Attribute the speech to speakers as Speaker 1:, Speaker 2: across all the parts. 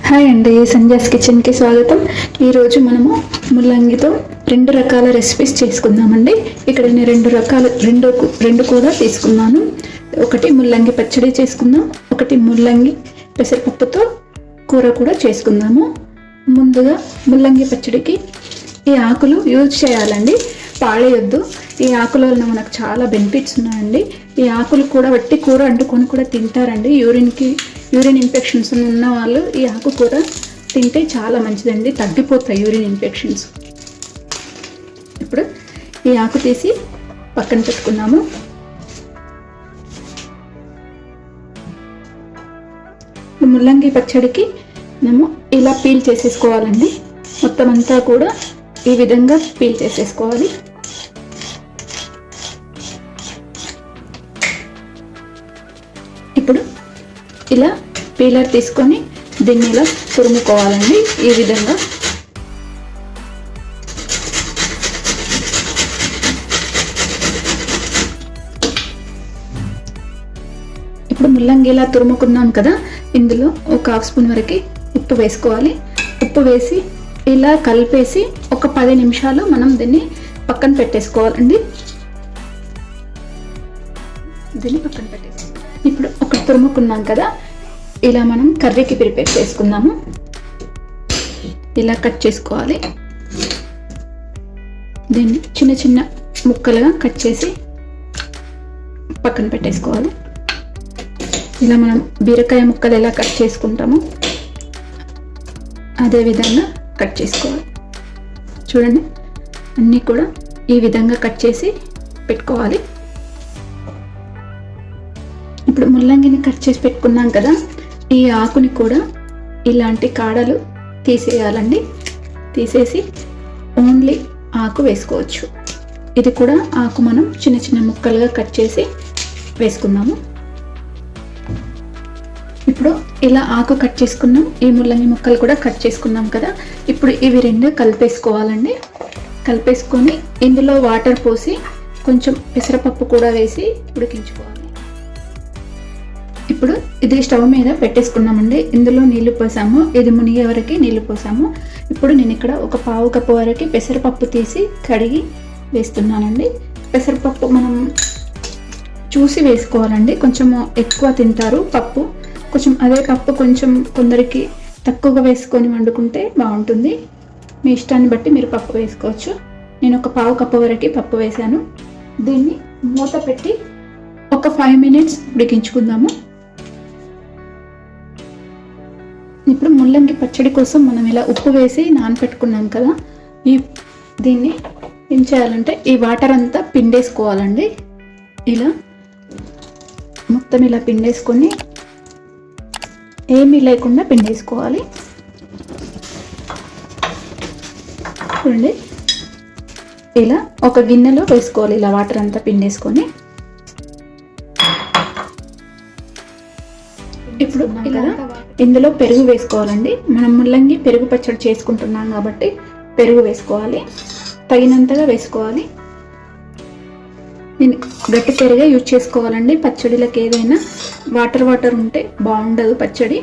Speaker 1: Hi అండి, సంధ్యాస్ కిచెన్కి స్వాగతం. ఈరోజు మనము ముల్లంగితో రెండు రకాల రెసిపీస్ చేసుకుందామండి. ఇక్కడ నేను రెండు కూడా తీసుకున్నాను. ఒకటి ముల్లంగి పచ్చడి చేసుకుందాం, ఒకటి ముల్లంగి పెసరపప్పుతో కూర కూడా చేసుకుందాము. ముందుగా ముల్లంగి పచ్చడికి ఈ ఆకులు యూజ్ చేయాలండి, పాడేయొద్దు. ఈ ఆకుల వలన మనకు చాలా బెనిఫిట్స్ ఉన్నాయండి. ఈ ఆకులు కూడా వట్టి కూర వండుకొని కూడా తింటారండి. యూరిన్ ఇన్ఫెక్షన్స్ ఉన్న వాళ్ళు ఈ ఆకు కూర తింటే చాలా మంచిదండి, తగ్గిపోతాయి యూరిన్ ఇన్ఫెక్షన్స్. ఇప్పుడు ఈ ఆకు తీసి పక్కన పెట్టుకున్నాము. ముల్లంగి పచ్చడికి మేము ఇలా పీల్ చేసేసుకోవాలండి. మొత్తం అంతా కూడా ఈ విధంగా పీల్ చేసేసుకోవాలి. ఇప్పుడు ఇలా పీలర్ తీసుకొని దీన్ని ఇలా తురుముకోవాలండి. ఈ విధంగా ఇప్పుడు ముల్లంగి ఇలా తురుముకున్నాం కదా, ఇందులో ఒక హాఫ్ స్పూన్ వరకు ఉప్పు వేసుకోవాలి. ఉప్పు వేసి ఇలా కలిపేసి ఒక 10 నిమిషాలు మనం దీన్ని పక్కన పెట్టేసుకోవాలండి. ఇప్పుడు ఒక తురుముకున్నాం కదా, ఇలా మనం కర్రీకి ప్రిపేర్ చేసుకుందాము. ఇలా కట్ చేసుకోవాలి. దీన్ని చిన్న చిన్న ముక్కలుగా కట్ చేసి పక్కన పెట్టేసుకోవాలి. ఇలా మనం బీరకాయ ముక్కలు ఎలా కట్ చేసుకుంటామో అదే విధంగా కట్ చేసుకోవాలి. చూడండి, అన్నీ కూడా ఈ విధంగా కట్ చేసి పెట్టుకోవాలి. ఇప్పుడు ముల్లంగిని కట్ చేసి పెట్టుకున్నాం కదా, ఈ ఆకుని కూడా ఇలాంటి కాడలు తీసేయాలండి. తీసేసి ఓన్లీ ఆకు వేసుకోవచ్చు. ఇది కూడా ఆకు మనం చిన్న చిన్న ముక్కలుగా కట్ చేసి వేసుకుందాము. ఇప్పుడు ఇలా ఆకు కట్ చేసుకున్నాం, ఈ ముల్లంగి ముక్కలు కూడా కట్ చేసుకున్నాం కదా. ఇప్పుడు ఇవి రెండు కలిపేసుకోవాలండి. కలిపేసుకొని ఇందులో వాటర్ పోసి కొంచెం పెసరపప్పు కూడా వేసి ఉడికించుకోవాలి. ఇప్పుడు ఇది స్టవ్ మీద పెట్టేసుకున్నామండి. ఇందులో నీళ్లు పోసాము, ఇది మునిగే వరకు నీళ్లు పోసాము. ఇప్పుడు నేను ఇక్కడ ఒక పావు కప్పు వరకు పెసరపప్పు తీసి కడిగి వేస్తున్నానండి. పెసరపప్పు మనం చూసి వేసుకోవాలండి. కొంచెం ఎక్కువ తింటారు పప్పు, కొంచెం అదే పప్పు కొంచెం కొందరికి తక్కువగా వేసుకొని వండుకుంటే బాగుంటుంది. మీ ఇష్టాన్ని బట్టి మీరు పప్పు వేసుకోవచ్చు. నేను ఒక పావు కప్పు వరకు పప్పు వేసాను. దీన్ని మూత పెట్టి ఒక 5 మినిట్స్ ఉడికించుకుందాము. ఇప్పుడు ముల్లంగి పచ్చడి కోసం మనం ఇలా ఉప్పు వేసి నానపెట్టుకున్నాం కదా, దీన్ని ఏం చేయాలంటే ఈ వాటర్ అంతా పిండేసుకోవాలండి. ఇలా మొత్తం ఇలా పిండేసుకొని ఏమీ లేకుండా పిండేసుకోవాలి. చూడండి, ఇలా ఒక గిన్నెలో వేసుకోవాలి. ఇలా వాటర్ అంతా పిండేసుకొని ఇప్పుడు ఇలా ఇందులో పెరుగు వేసుకోవాలండి. మనం ముల్లంగి పెరుగు పచ్చడి చేసుకుంటున్నాం కాబట్టి పెరుగు వేసుకోవాలి, తగినంతగా వేసుకోవాలి. నేను గట్టి పెరుగే యూజ్ చేసుకోవాలండి. పచ్చడిలకు ఏదైనా వాటర్ ఉంటే బాగుండదు పచ్చడి,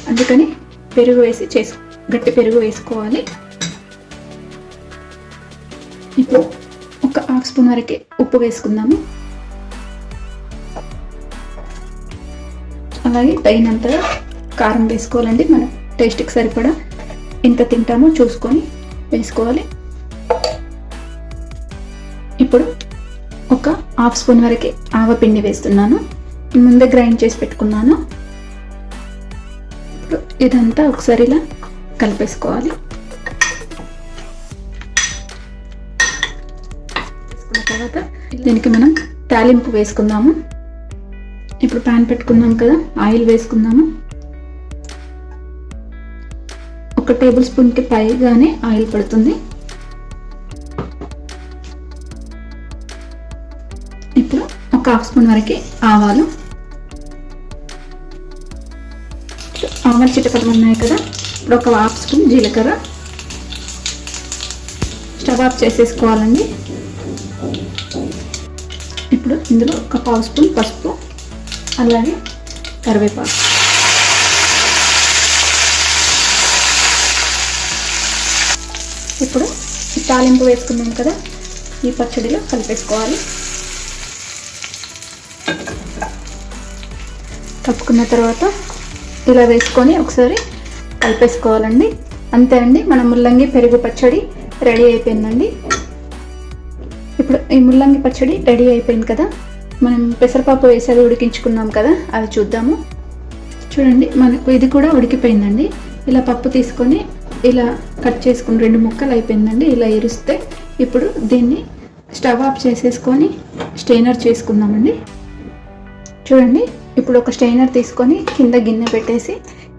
Speaker 1: అందుకని పెరుగు వేసి గట్టి పెరుగు వేసుకోవాలి. ఇప్పుడు ఒక హాఫ్ స్పూన్ వరకు ఉప్పు వేసుకుందాము. అలాగే తగినంతగా కారం వేసుకోవాలండి. మన టేస్ట్కి సరిపడా ఎంత తింటామో చూసుకొని వేసుకోవాలి. ఇప్పుడు ఒక హాఫ్ స్పూన్ వరకు ఆవపిండి వేస్తున్నాను. ముందే గ్రైండ్ చేసి పెట్టుకున్నాను. ఇప్పుడు ఇదంతా ఒకసారి ఇలా కలిపేసుకోవాలి. వేసుకున్న తర్వాత దీనికి మనం తాలింపు వేసుకుందాము. ఇప్పుడు ప్యాన్ పెట్టుకున్నాం కదా, ఆయిల్ వేసుకుందాము. 1 టేబుల్ స్పూన్కి పైగానే ఆయిల్ పడుతుంది. ఇప్పుడు ఒక హాఫ్ స్పూన్ వరకు ఆవాలు చిటపటలు ఉన్నాయి కదా. ఇప్పుడు ఒక హాఫ్ స్పూన్ జీలకర్ర. స్టవ్ ఆఫ్ చేసేసుకోవాలండి. ఇప్పుడు ఇందులో ఒక పావు స్పూన్ పసుపు, అలాగే కరివేపాకు. ఇప్పుడు తాలింపు వేసుకున్నాం కదా, ఈ పచ్చడిలో కలిపేసుకోవాలి. కలుపుకున్న తర్వాత ఇలా వేసుకొని ఒకసారి కలిపేసుకోవాలండి. అంతే అండి, మన ముల్లంగి పెరుగు పచ్చడి రెడీ అయిపోయిందండి. ఇప్పుడు ఈ ముల్లంగి పచ్చడి రెడీ అయిపోయింది కదా, మనం పెసరపప్పు వేసి ఉడికించుకున్నాం కదా, అది చూద్దాము. చూడండి, మనకు ఇది కూడా ఉడికిపోయిందండి. ఇలా పప్పు తీసుకొని ఇలా కట్ చేసుకుని 2 ముక్కలు అయిపోయిందండి. ఇలా ఇరిస్తే ఇప్పుడు దీన్ని స్టవ్ ఆఫ్ చేసేసుకొని స్ట్రైనర్ చేసుకుందామండి. చూడండి, ఇప్పుడు ఒక స్ట్రైనర్ తీసుకొని కింద గిన్నె పెట్టేసి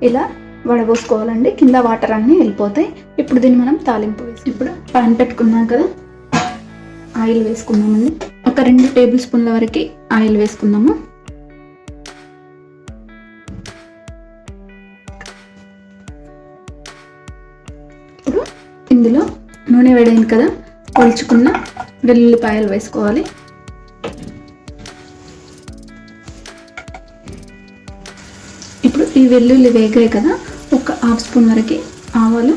Speaker 1: ఇలా వడబోసుకోవాలండి. కింద వాటర్ అన్నీ వెళ్ళిపోతాయి. ఇప్పుడు దీన్ని మనం తాలింపు వేసి ఇప్పుడు పాన్ పెట్టుకున్నాం కదా, ఆయిల్ వేసుకుందామండి. ఒక 2 టేబుల్ స్పూన్ల వరకు ఆయిల్ వేసుకుందాము. ఇప్పుడు ఇందులో నూనె వేడైంది కదా, ఒలుచుకున్న వెల్లుల్లిపాయలు వేసుకోవాలి. ఇప్పుడు ఈ వెల్లుల్లి వేగాయి కదా, ఒక 1/2 స్పూన్ వరకు ఆవాలు,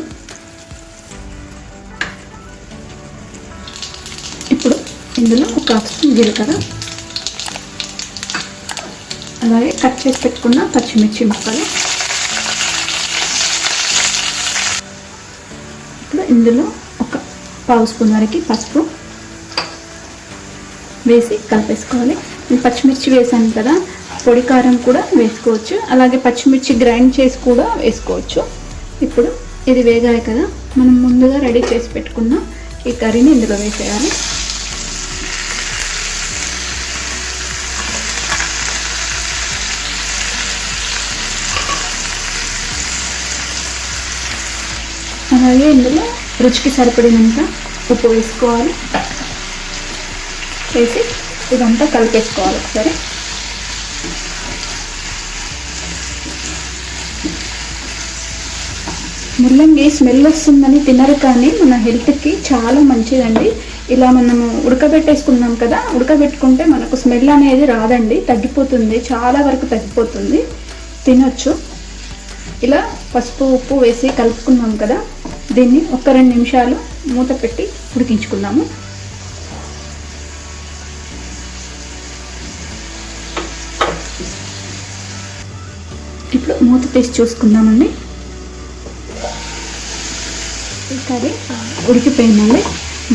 Speaker 1: ఇప్పుడు ఇందులో ఒక 1/2 స్పూన్ జీలకర్ర, అలాగే కట్ చేసి పెట్టుకున్న పచ్చిమిర్చి ముక్కలు, ఇప్పుడు ఇందులో ఒక 1/2 స్పూన్ వరకు పసుపు వేసి కలిపేసుకోవాలి. పచ్చిమిర్చి వేసాను కదా, పొడి కారం కూడా వేసుకోవచ్చు, అలాగే పచ్చిమిర్చి గ్రైండ్ చేసి కూడా వేసుకోవచ్చు. ఇప్పుడు ఇది వేగాయి కదా, మనం ముందుగా రెడీ చేసి పెట్టుకున్న ఈ కర్రీని ఇందులో వేసేయాలి. అలాగే ఇందులో రుచికి సరిపడినంత ఉప్పు వేసుకోవాలి. వేసి ఇదంతా కలిపేసుకోవాలి ఒకసారి. ముల్లంగి స్మెల్ వస్తుందని తినరు, కానీ మన హెల్త్కి చాలా మంచిదండి. ఇలా మనము ఉడకబెట్టేసుకున్నాం కదా, ఉడకబెట్టుకుంటే మనకు స్మెల్ అనేది రాదండి, తగ్గిపోతుంది, చాలా వరకు తగ్గిపోతుంది, తినొచ్చు. ఇలా పసుపు ఉప్పు వేసి కలుపుకున్నాం కదా, దీన్ని ఒక 2 నిమిషాలు మూత పెట్టి ఉడికించుకుందాము. ఇప్పుడు మూత తీసి చూసుకుందామండి. ఈ కర్రీ ఉడికిపోయిందండి,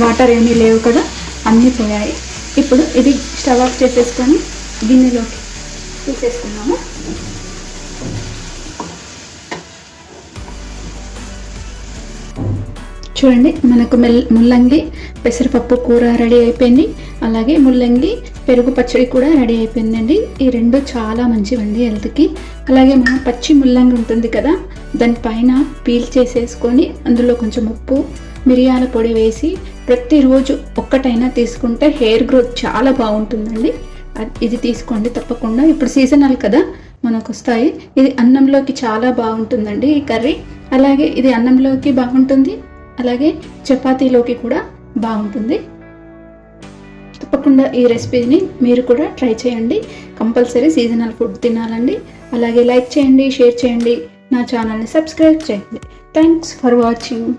Speaker 1: వాటర్ ఏమీ లేవు కదా, అన్నీ పోయాయి. ఇప్పుడు ఇది స్టవ్ ఆఫ్ చేసేసుకొని గిన్నెలోకి తీసేసుకున్నాము. చూడండి, మనకు ముల్లంగి పెసరపప్పు కూర రెడీ అయిపోయింది, అలాగే ముల్లంగి పెరుగు పచ్చడి కూడా రెడీ అయిపోయిందండి. ఈ 2 చాలా మంచివండి హెల్త్కి. అలాగే మనం పచ్చి ముల్లంగి ఉంటుంది కదా, దానిపైన పీల్ చేసేసుకొని అందులో కొంచెం ఉప్పు, మిరియాల పొడి వేసి ప్రతిరోజు ఒక్కటైనా తీసుకుంటే హెయిర్ గ్రోత్ చాలా బాగుంటుందండి. ఇది తీసుకోండి తప్పకుండా. ఇప్పుడు సీజనల్ కదా, మనకు వస్తాయి. ఇది అన్నంలోకి చాలా బాగుంటుందండి ఈ కర్రీ. అలాగే ఇది అన్నంలోకి బాగుంటుంది, అలాగే చపాతీలోకి కూడా బాగుంటుంది. తప్పకుండా ఈ రెసిపీని మీరు కూడా ట్రై చేయండి. కంపల్సరీ సీజనల్ ఫుడ్ తినాలండి. అలాగే లైక్ చేయండి, షేర్ చేయండి, నా ఛానల్ని సబ్స్క్రైబ్ చేయండి. Thanks for watching.